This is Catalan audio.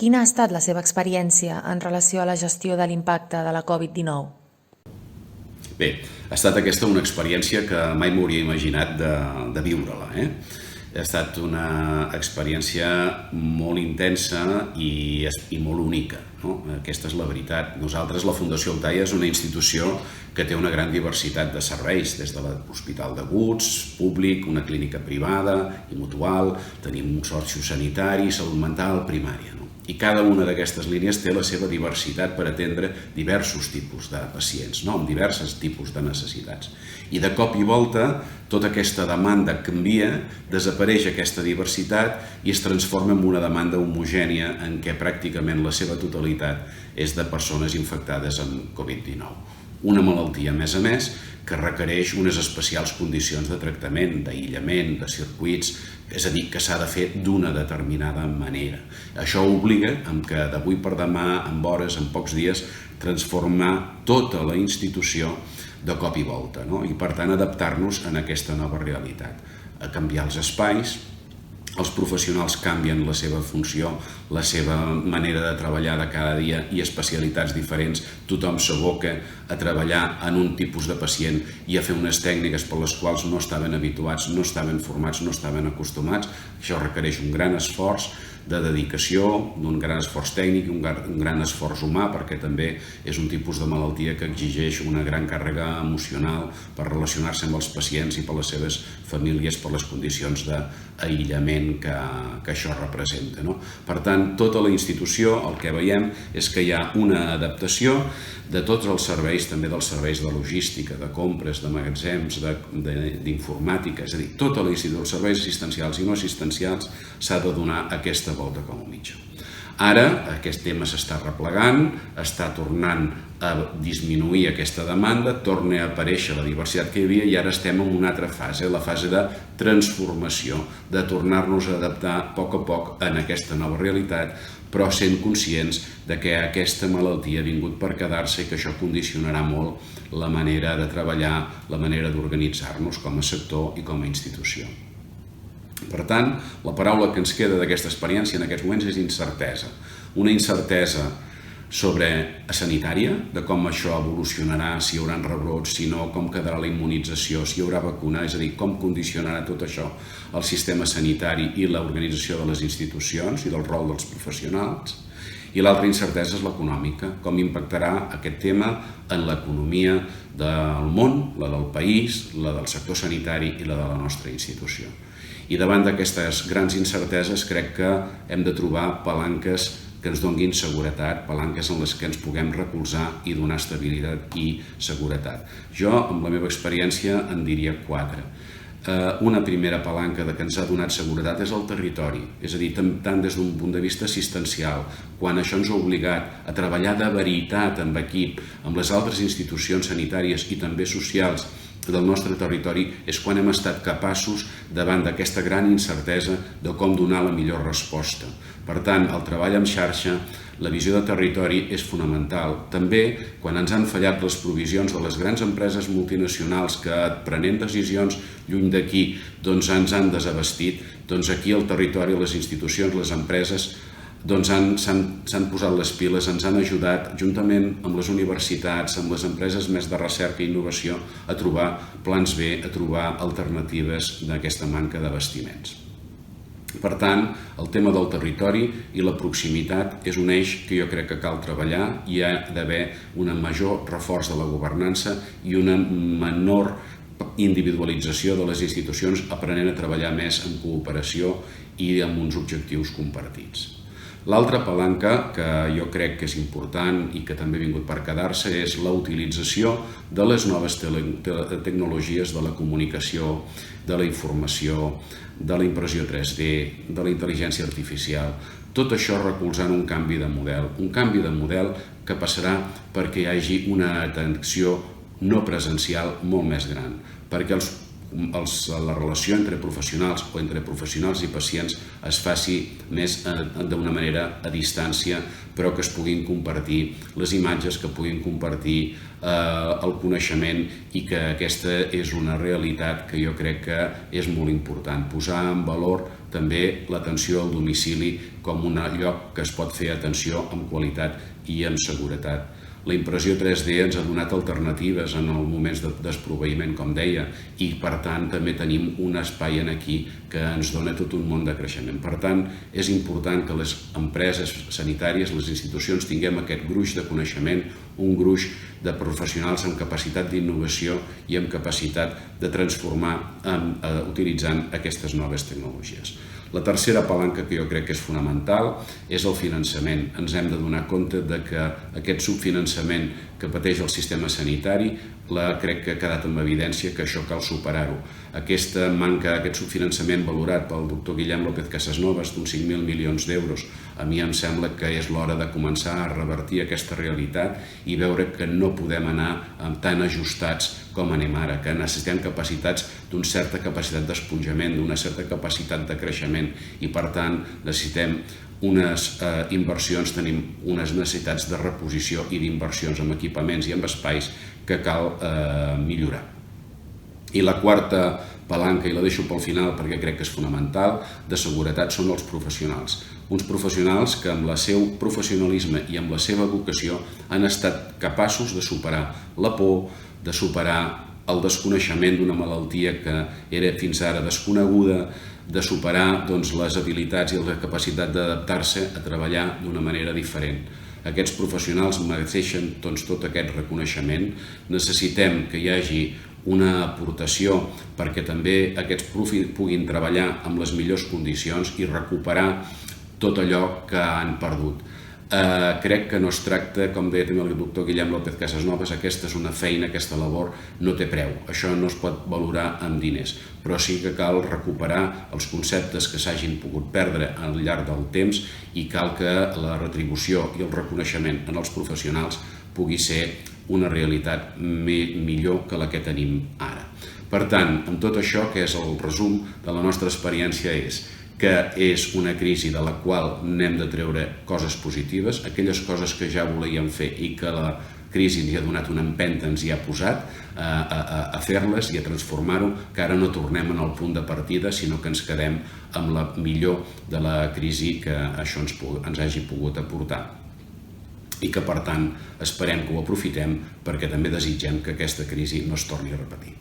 Quina ha estat la seva experiència en relació a la gestió de l'impacte de la Covid-19? Bé, ha estat aquesta una experiència que mai m'hauria imaginat de viure-la. Ha estat una experiència molt intensa i molt única. Aquesta és la veritat. Nosaltres, la Fundació Altaia, és una institució que té una gran diversitat de serveis, des de l'Hospital d'Aguts, públic, una clínica privada i mutual, tenim un sociosanitari, salut mental, primària. I cada una d'aquestes línies té la seva diversitat per atendre diversos tipus de pacients, amb diversos tipus de necessitats. I de cop i volta, tota aquesta demanda canvia, desapareix aquesta diversitat i es transforma en una demanda homogènia en què pràcticament la seva totalitat és de persones infectades amb Covid-19. Una malaltia, a més, que requereix unes especials condicions de tractament, d'aïllament, de circuits, és a dir, que s'ha de fer d'una determinada manera. Això obliga que d'avui per demà, en hores, en pocs dies, transformar tota la institució de cop i volta, i per tant adaptar-nos a aquesta nova realitat, a canviar els espais. Els professionals canvien la seva funció, la seva manera de treballar de cada dia i especialitats diferents. Tothom s'aboca a treballar en un tipus de pacient i a fer unes tècniques per les quals no estaven habituats, no estaven formats, no estaven acostumats. Això requereix un gran esforç de dedicació, un gran esforç tècnic i un gran esforç humà, perquè també és un tipus de malaltia que exigeix una gran càrrega emocional per relacionar-se amb els pacients i per les seves famílies, per les condicions d'aïllament que això representa. Per tant, tota la institució, el que veiem és que hi ha una adaptació de tots els serveis, també dels serveis de logística, de compres, de magatzems, d'informàtica, és a dir, tota la institució, els serveis assistencials i no assistencials s'ha de donar aquesta volta com a mitjà. Ara aquest tema s'està replegant, està tornant a disminuir aquesta demanda, torna a aparèixer la diversitat que hi havia i ara estem en una altra fase, la fase de transformació, de tornar-nos a adaptar a poc en aquesta nova realitat, però sent conscients de que aquesta malaltia ha vingut per quedar-se i que això condicionarà molt la manera de treballar, la manera d'organitzar-nos com a sector i com a institució. Per tant, la paraula que ens queda d'aquesta experiència en aquests moments és incertesa. Una incertesa sanitària, de com això evolucionarà, si hi haurà rebrots, si no, com quedarà la immunització, si hi haurà vacuna, és a dir, com condicionarà tot això el sistema sanitari i l'organització de les institucions i del rol dels professionals. I l'altra incertesa és l'econòmica, com impactarà aquest tema en l'economia del món, la del país, la del sector sanitari i la de la nostra institució. I davant d'aquestes grans incerteses crec que hem de trobar palanques que ens donin seguretat, palanques en les que ens puguem recolzar i donar estabilitat i seguretat. Jo, amb la meva experiència, en diria 4. Una primera palanca que ens ha donat seguretat és el territori, és a dir, tant des d'un punt de vista assistencial, quan això ens ha obligat a treballar de veritat amb equip, amb les altres institucions sanitàries i també socials del nostre territori, és quan hem estat capaços, davant d'aquesta gran incertesa, de com donar la millor resposta. Per tant, el treball en xarxa, la visió de territori és fonamental. També, quan ens han fallat les provisions de les grans empreses multinacionals que, prenent decisions lluny d'aquí, ens han desabastit, aquí el territori, les institucions, les empreses s'han posat les piles, ens han ajudat, juntament amb les universitats, amb les empreses més de recerca i innovació, a trobar plans B, a trobar alternatives d'aquesta manca d'abastiments. Per tant, el tema del territori i la proximitat és un eix que jo crec que cal treballar. Hi ha d'haver un major reforç de la governança i una menor individualització de les institucions, aprenent a treballar més en cooperació i amb uns objectius compartits. L'altra palanca que jo crec que és important i que també ha vingut per quedar-se és la utilització de les noves tecnologies de la comunicació, de la informació, de la impressió 3D, de la intel·ligència artificial. Tot això recolzant un canvi de model que passarà perquè hi hagi una atenció no presencial molt més gran, perquè la relació entre professionals o entre professionals i pacients es faci més d'una manera a distància, però que es puguin compartir les imatges, que puguin compartir el coneixement i que aquesta és una realitat que jo crec que és molt important, posar en valor també l'atenció al domicili com un lloc que es pot fer atenció amb qualitat i amb seguretat. La impressió 3D ens ha donat alternatives en els moments de desproveïment, com deia, i per tant també tenim un espai aquí que ens dona tot un món de creixement. Per tant, és important que les empreses sanitàries, les institucions, tinguem aquest gruix de coneixement, un gruix de professionals amb capacitat d'innovació i amb capacitat de transformar utilitzant aquestes noves tecnologies. La tercera palanca que jo crec que és fonamental és el finançament. Ens hem de donar compte que aquest subfinançament que pateix el sistema sanitari crec que ha quedat amb evidència que això cal superar-ho. Aquesta manca, aquest subfinançament valorat pel doctor Guillem López Casasnovas d'uns 5.000 milions d'euros, a mi em sembla que és l'hora de començar a revertir aquesta realitat i veure que no podem anar tan ajustats com anem ara, que necessitem capacitats d'una certa capacitat d'esponjament, d'una certa capacitat de creixement i per tant necessitem unes inversions, tenim unes necessitats de reposició i d'inversions en equipaments i en espais que cal millorar. I la quarta palanca, i la deixo pel final perquè crec que és fonamental, de seguretat són els professionals. Uns professionals que amb el seu professionalisme i amb la seva vocació han estat capaços de superar la por, de superar el desconeixement d'una malaltia que era fins ara desconeguda, de superar les habilitats i la capacitat d'adaptar-se a treballar d'una manera diferent. Aquests professionals mereixen tot aquest reconeixement. Necessitem que hi hagi una aportació perquè també aquests puguin treballar amb les millors condicions i recuperar tot allò que han perdut. Crec que no es tracta, com deia també el doctor Guillem López Casasnovas, aquesta és una feina, aquesta labor no té preu, això no es pot valorar amb diners, però sí que cal recuperar els conceptes que s'hagin pogut perdre al llarg del temps i cal que la retribució i el reconeixement en els professionals pugui ser una realitat millor que la que tenim ara. Per tant, amb tot això, que és el resum de la nostra experiència, és que és una crisi de la qual n'hem de treure coses positives, aquelles coses que ja volíem fer i que la crisi ens ha donat una empenta, ens hi ha posat a fer-les i a transformar-ho, que ara no tornem en el punt de partida, sinó que ens quedem amb la millor de la crisi que això ens hagi pogut aportar. I que, per tant, esperem que ho aprofitem perquè també desitgem que aquesta crisi no es torni a repetir.